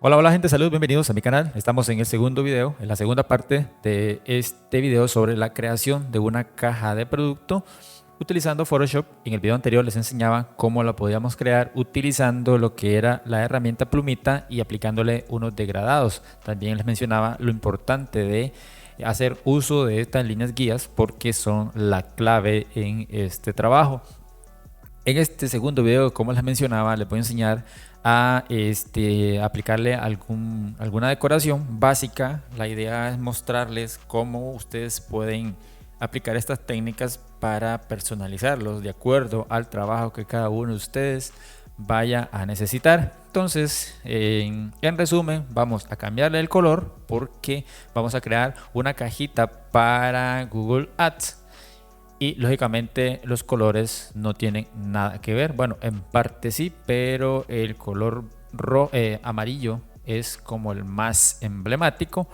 Hola, hola gente, salud, bienvenidos a mi canal. Estamos en el segundo video, en la segunda parte de este video sobre la creación de una caja de producto utilizando Photoshop. En el video anterior les enseñaba cómo la podíamos crear utilizando lo que era la herramienta plumita y aplicándole unos degradados. También les mencionaba lo importante de hacer uso de estas líneas guías porque son la clave en este trabajo. En este segundo video, como les mencionaba, les voy a enseñar a aplicarle alguna decoración básica. La idea es mostrarles cómo ustedes pueden aplicar estas técnicas para personalizarlos de acuerdo al trabajo que cada uno de ustedes vaya a necesitar. Entonces, en resumen, vamos a cambiarle el color porque vamos a crear una cajita para Google Ads. Y lógicamente los colores no tienen nada que ver. Bueno, en parte sí, pero el color amarillo es como el más emblemático.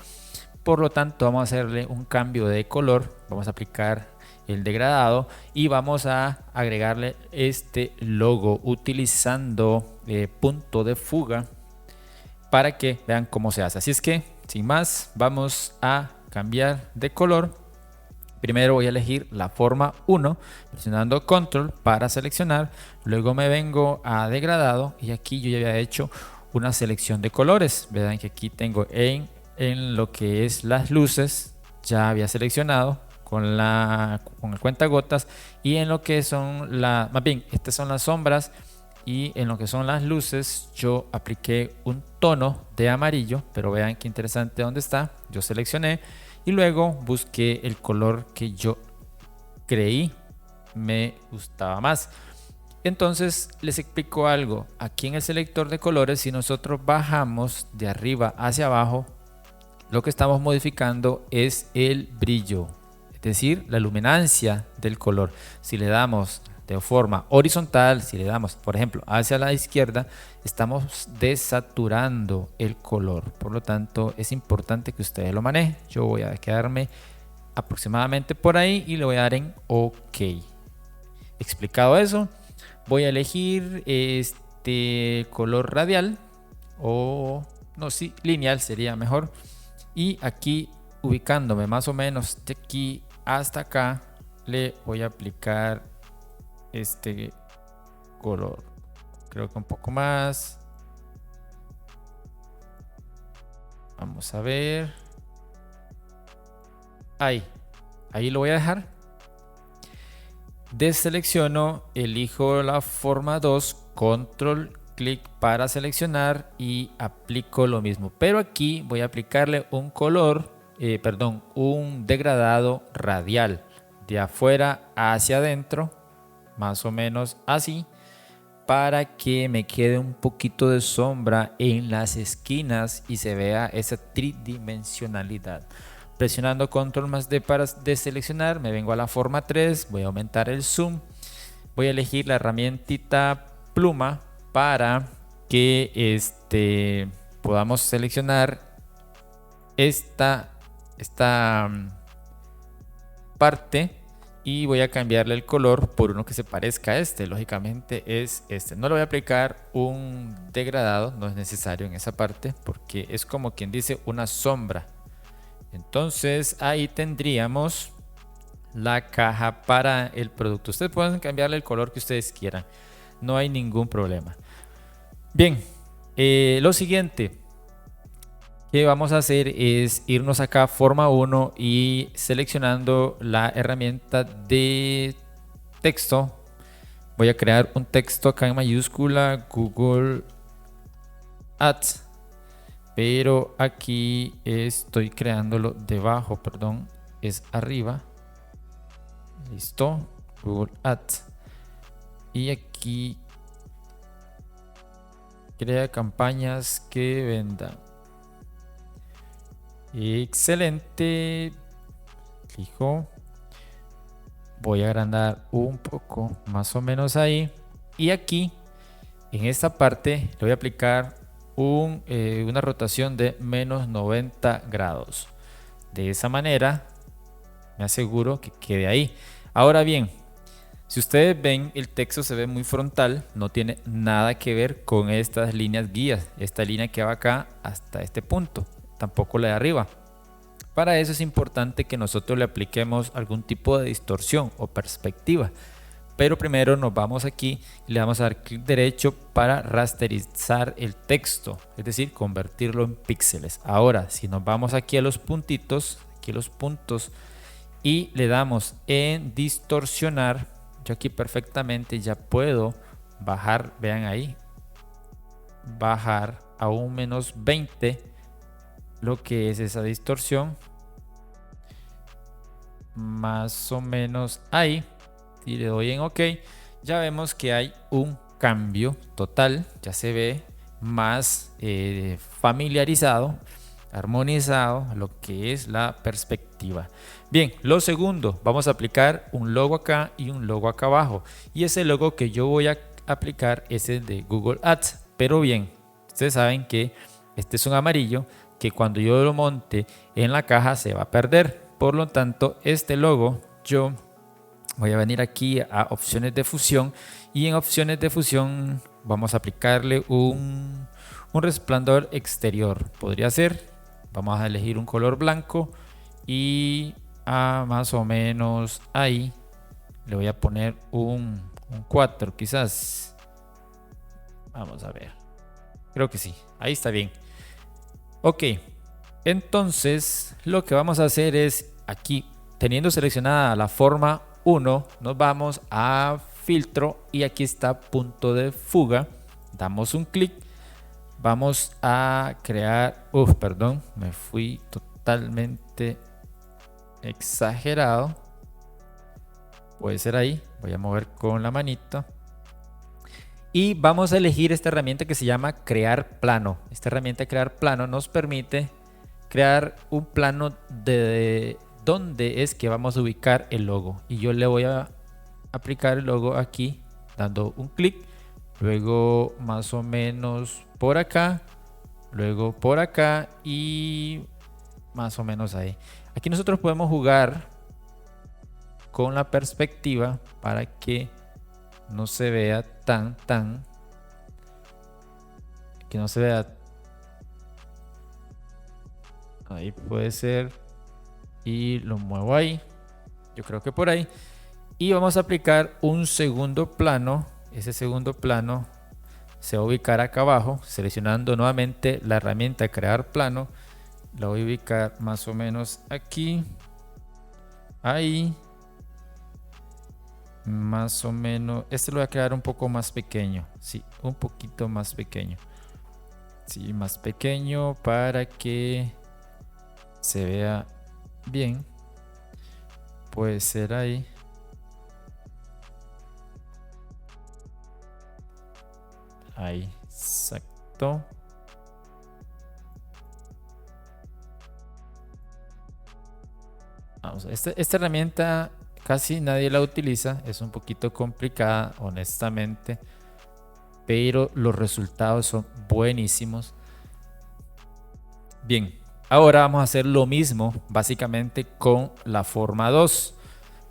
Por lo tanto, vamos a hacerle un cambio de color. Vamos a aplicar el degradado y vamos a agregarle este logo utilizando punto de fuga para que vean cómo se hace. Así es que, sin más, vamos a cambiar de color. Primero voy a elegir la forma 1 presionando control para seleccionar, luego me vengo a degradado y aquí yo ya había hecho una selección de colores. Vean que aquí tengo en lo que es las luces, ya había seleccionado con el cuentagotas, y en lo que son más bien estas son las sombras, y en lo que son las luces yo apliqué un tono de amarillo, pero vean qué interesante dónde está. Yo seleccioné y luego busqué el color que yo creí me gustaba más. Entonces les explico algo. Aquí en el selector de colores, si nosotros bajamos de arriba hacia abajo, lo que estamos modificando es el brillo, es decir, la luminancia del color. Si le damos de forma horizontal, si le damos por ejemplo hacia la izquierda, estamos desaturando el color. Por lo tanto, es importante que ustedes lo manejen. Yo voy a quedarme aproximadamente por ahí y le voy a dar en OK. Explicado eso, voy a elegir este color radial, o no, sí, lineal sería mejor. Y aquí, ubicándome más o menos de aquí hasta acá, le voy a aplicar este color. Creo que un poco más. Vamos a ver. Ahí lo voy a dejar. Deselecciono, elijo la forma 2, control clic para seleccionar y aplico lo mismo, pero aquí voy a aplicarle un color, un degradado radial de afuera hacia adentro, más o menos así, para que me quede un poquito de sombra en las esquinas y se vea esa tridimensionalidad. Presionando control más D para deseleccionar, me vengo a la forma 3, voy a aumentar el zoom, voy a elegir la herramientita pluma para que podamos seleccionar esta parte, y voy a cambiarle el color por uno que se parezca a este. Lógicamente es este. No le voy a aplicar un degradado, no es necesario en esa parte porque es como quien dice una sombra. Entonces ahí tendríamos la caja para el producto. Ustedes pueden cambiarle el color que ustedes quieran, no hay ningún problema. Bien, lo siguiente que vamos a hacer es irnos acá a forma 1 y seleccionando la herramienta de texto. Voy a crear un texto acá en mayúscula, Google Ads, pero aquí estoy creándolo debajo, perdón, es arriba. Listo, Google Ads, y aquí crea campañas que vendan. Excelente. Fijo. Voy a agrandar un poco, más o menos ahí. Y aquí, en esta parte, le voy a aplicar una rotación de menos 90 grados. De esa manera, me aseguro que quede ahí. Ahora bien, Si ustedes ven, el texto se ve muy frontal, no tiene nada que ver con estas líneas guías, esta línea que va acá hasta este punto, tampoco la de arriba. Para eso es importante que nosotros le apliquemos algún tipo de distorsión o perspectiva. Pero primero nos vamos aquí y le vamos a dar clic derecho para rasterizar el texto, es decir, convertirlo en píxeles. Ahora, si nos vamos aquí a los puntitos, aquí los puntos, y le damos en distorsionar, yo aquí perfectamente ya puedo bajar, vean ahí, bajar a un -20 lo que es esa distorsión, más o menos ahí. Y le doy en OK, ya vemos que hay un cambio total, ya se ve más familiarizado, armonizado a lo que es la perspectiva. Bien, lo segundo, vamos a aplicar un logo acá y un logo acá abajo, y ese logo que yo voy a aplicar es el de Google Ads. Pero bien, ustedes saben que este es un amarillo que cuando yo lo monte en la caja se va a perder. Por lo tanto, este logo yo voy a venir aquí a opciones de fusión, y en opciones de fusión vamos a aplicarle un resplandor exterior. Podría ser, vamos a elegir un color blanco y a más o menos ahí le voy a poner un 4 quizás. Vamos a ver, creo que sí, ahí está bien. Ok, entonces lo que vamos a hacer es aquí, teniendo seleccionada la forma 1, nos vamos a filtro y aquí está punto de fuga, damos un clic, vamos a crear, perdón, me fui totalmente exagerado, puede ser ahí, voy a mover con la manita y vamos a elegir esta herramienta que se llama crear plano. Esta herramienta crear plano nos permite crear un plano de dónde es que vamos a ubicar el logo, y yo le voy a aplicar el logo aquí dando un clic, luego más o menos por acá, luego por acá y más o menos ahí. Aquí nosotros podemos jugar con la perspectiva para que no se vea que no se vea, ahí puede ser, y lo muevo ahí, yo creo que por ahí, y vamos a aplicar un segundo plano. Ese segundo plano se va a ubicar acá abajo, seleccionando nuevamente la herramienta crear plano, la voy a ubicar más o menos aquí, ahí, más o menos. Este lo voy a crear un poco más pequeño, sí, un poquito más pequeño, sí, más pequeño para que se vea bien. Puede ser ahí, ahí, exacto. Vamos, esta herramienta casi nadie la utiliza, es un poquito complicada, honestamente, pero los resultados son buenísimos. Bien, ahora vamos a hacer lo mismo básicamente con la forma 2.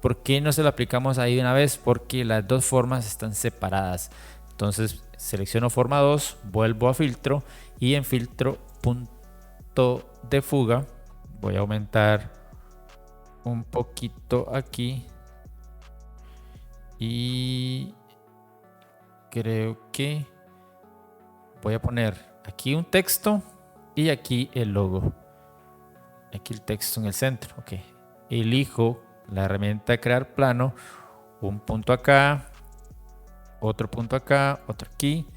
¿Por qué no se lo aplicamos ahí de una vez? Porque las dos formas están separadas. Entonces selecciono forma 2, vuelvo a filtro y en filtro punto de fuga voy a aumentar un poquito aquí y creo que voy a poner aquí un texto y aquí el logo, aquí el texto en el centro. Ok, elijo la herramienta crear plano, un punto acá, otro punto acá, otro aquí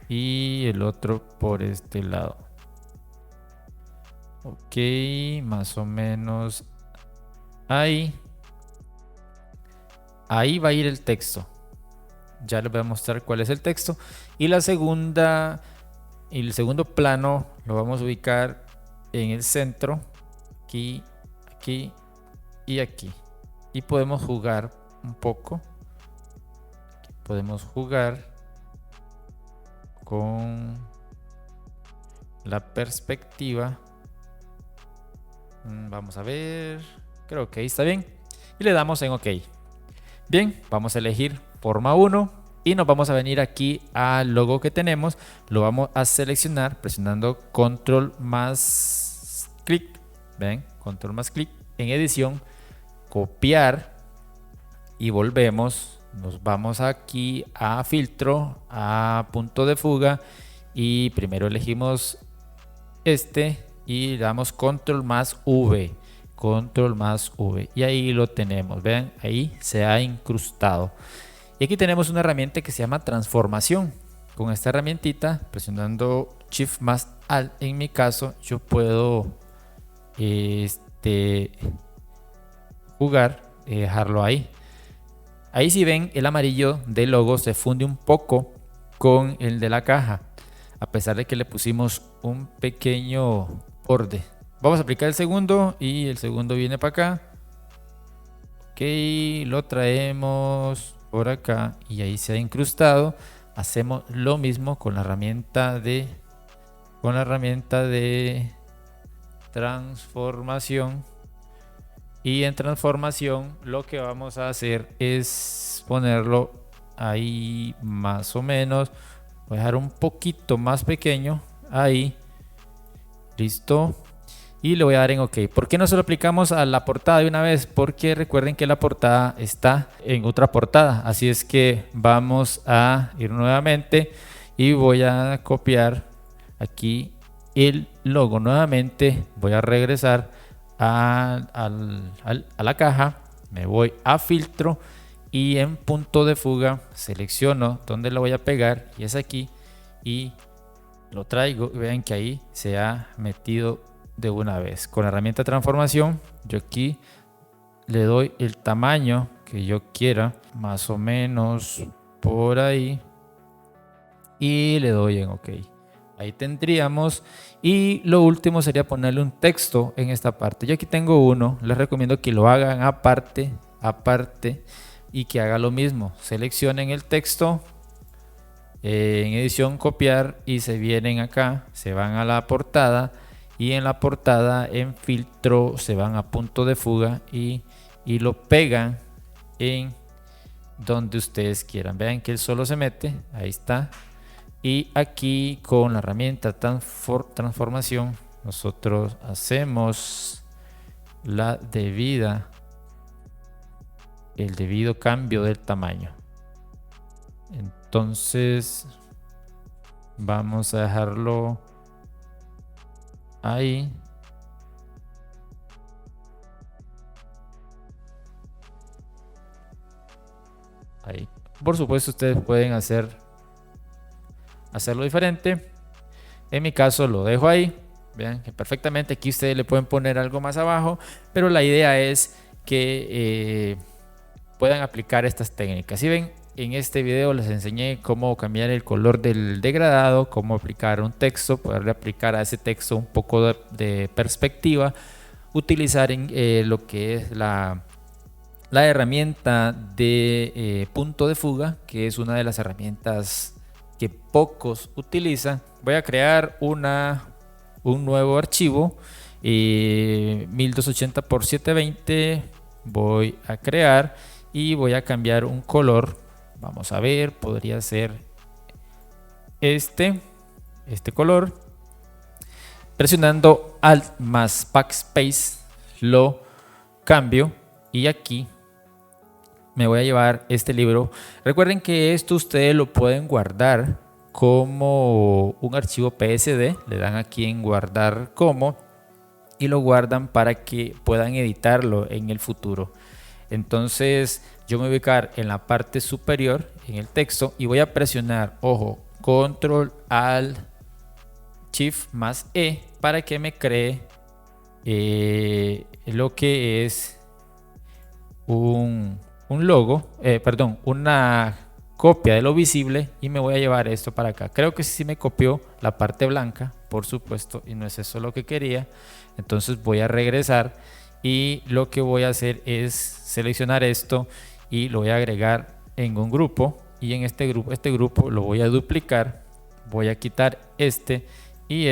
y el otro por este lado. Ok, más o menos ahí. Ahí va a ir el texto. Ya les voy a mostrar cuál es el texto. Y el segundo plano lo vamos a ubicar en el centro, aquí, aquí y aquí. Y podemos jugar un poco. Podemos jugar con la perspectiva. Vamos a ver. Creo que ahí está bien. Y le damos en OK. Bien, vamos a elegir forma 1 y nos vamos a venir aquí al logo que tenemos. Lo vamos a seleccionar presionando control más clic. Ven, control más clic en edición, copiar y volvemos. Nos vamos aquí a filtro, a punto de fuga y primero elegimos este y damos control más V, control más V y ahí lo tenemos. Vean, ahí se ha incrustado. Y aquí tenemos una herramienta que se llama transformación. Con esta herramientita, presionando Shift más Alt, en mi caso, yo puedo jugar y dejarlo ahí. Ahí si ven, el amarillo del logo se funde un poco con el de la caja, a pesar de que le pusimos un pequeño borde. Vamos a aplicar el segundo y el segundo viene para acá. Ok, lo traemos por acá y ahí se ha incrustado. Hacemos lo mismo con la herramienta de transformación. Y en transformación lo que vamos a hacer es ponerlo ahí más o menos. Voy a dejar un poquito más pequeño ahí. Listo. Y le voy a dar en OK. ¿Por qué no se lo aplicamos a la portada de una vez? Porque recuerden que la portada está en otra portada. Así es que vamos a ir nuevamente y voy a copiar aquí el logo nuevamente. Voy a regresar a la caja. Me voy a filtro y en punto de fuga selecciono donde lo voy a pegar y es aquí y lo traigo. Vean que ahí se ha metido de una vez. Con la herramienta transformación yo aquí le doy el tamaño que yo quiera, más o menos por ahí, y le doy en OK. Ahí tendríamos. Y lo último sería ponerle un texto en esta parte. Yo aquí tengo uno, les recomiendo que lo hagan aparte y que haga lo mismo. Seleccionen el texto, en edición copiar y se vienen acá, se van a la portada y en la portada en filtro se van a punto de fuga y lo pegan en donde ustedes quieran. Vean que él solo se mete, ahí está. Y aquí con la herramienta transformación nosotros hacemos el debido cambio del tamaño. Entonces vamos a dejarlo ahí. Ahí. Por supuesto ustedes pueden hacerlo diferente. En mi caso lo dejo ahí. Vean que perfectamente aquí ustedes le pueden poner algo más abajo, pero la idea es que puedan aplicar estas técnicas. Si ven, en este video les enseñé cómo cambiar el color del degradado, cómo aplicar un texto, poderle aplicar a ese texto un poco de perspectiva, utilizar lo que es la herramienta de punto de fuga, que es una de las herramientas que pocos utilizan. Voy a crear un nuevo archivo 1280 por 720. Voy a crear y voy a cambiar un color. Vamos a ver, podría ser este color. Presionando Alt más Backspace lo cambio y aquí me voy a llevar este libro. Recuerden que esto ustedes lo pueden guardar como un archivo PSD. Le dan aquí en guardar como y lo guardan para que puedan editarlo en el futuro. Entonces yo me voy a ubicar en la parte superior en el texto y voy a presionar, ojo, control alt shift más E para que me cree lo que es un logo, una copia de lo visible, y me voy a llevar esto para acá. Creo que sí me copió la parte blanca, por supuesto, y no es eso lo que quería. Entonces voy a regresar y lo que voy a hacer es seleccionar esto y lo voy a agregar en un grupo, y en este grupo lo voy a duplicar. Voy a quitar y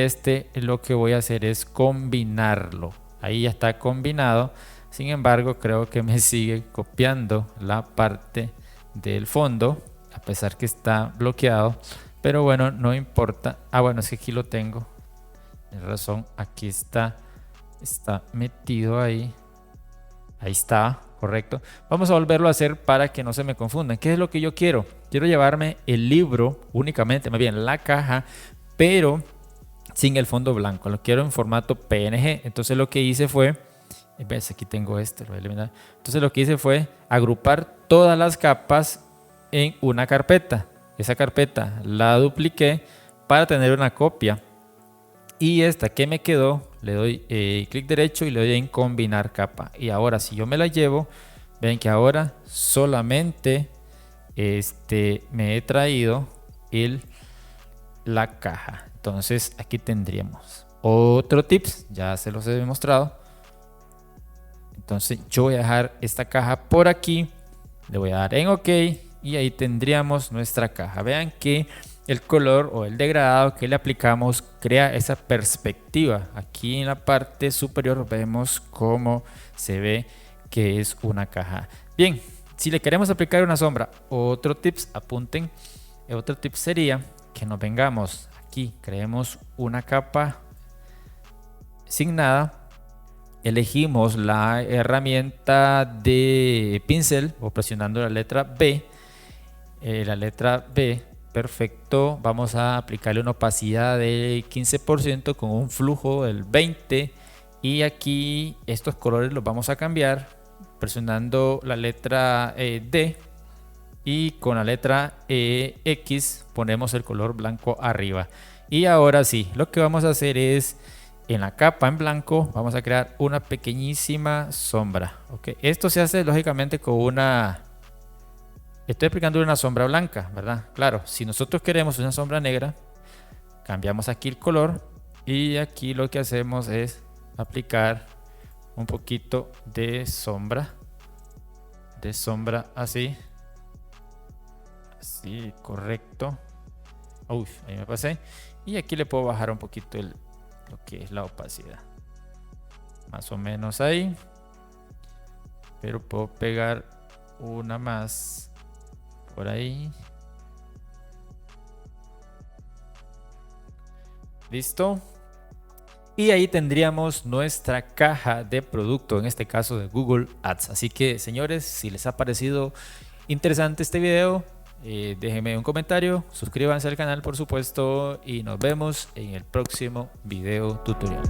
lo que voy a hacer es combinarlo. Ahí ya está combinado. Sin embargo, creo que me sigue copiando la parte del fondo, a pesar que está bloqueado. Pero bueno, no importa. Ah, bueno, es que aquí lo tengo. Tienes razón, aquí está metido ahí. Ahí está, correcto. Vamos a volverlo a hacer para que no se me confundan. ¿Qué es lo que yo quiero? Quiero llevarme el libro únicamente, más bien la caja, pero sin el fondo blanco. Lo quiero en formato PNG. Entonces lo que hice fue, ves, aquí tengo este, lo voy a eliminar. Entonces lo que hice fue agrupar todas las capas en una carpeta. Esa carpeta la dupliqué para tener una copia. Y esta que me quedó, le doy clic derecho y le doy en combinar capa. Y ahora si yo me la llevo, ven que ahora solamente me he traído la caja. Entonces aquí tendríamos otro tips, ya se los he demostrado. Entonces yo voy a dejar esta caja por aquí, le voy a dar en OK y ahí tendríamos nuestra caja. Vean que el color o el degradado que le aplicamos crea esa perspectiva. Aquí en la parte superior vemos cómo se ve que es una caja. Bien, si le queremos aplicar una sombra, otro tips, apunten, otro tip sería que nos vengamos aquí, creemos una capa sin nada, elegimos la herramienta de pincel o presionando la letra B, perfecto, vamos a aplicarle una opacidad de 15% con un flujo del 20% y aquí estos colores los vamos a cambiar presionando la letra D y con la letra X ponemos el color blanco arriba. Y ahora sí, lo que vamos a hacer es en la capa en blanco vamos a crear una pequeñísima sombra. ¿Okay? Esto se hace lógicamente con una... Estoy aplicando una sombra blanca, ¿verdad? Claro, si nosotros queremos una sombra negra, cambiamos aquí el color y aquí lo que hacemos es aplicar un poquito de sombra así. Así, correcto. Uy, ahí me pasé. Y aquí le puedo bajar un poquito lo que es la opacidad. Más o menos ahí. Pero puedo pegar una más por ahí. Listo. Y ahí tendríamos nuestra caja de producto, en este caso de Google Ads. Así que, señores, si les ha parecido interesante este video, déjenme un comentario, suscríbanse al canal por supuesto y nos vemos en el próximo video tutorial.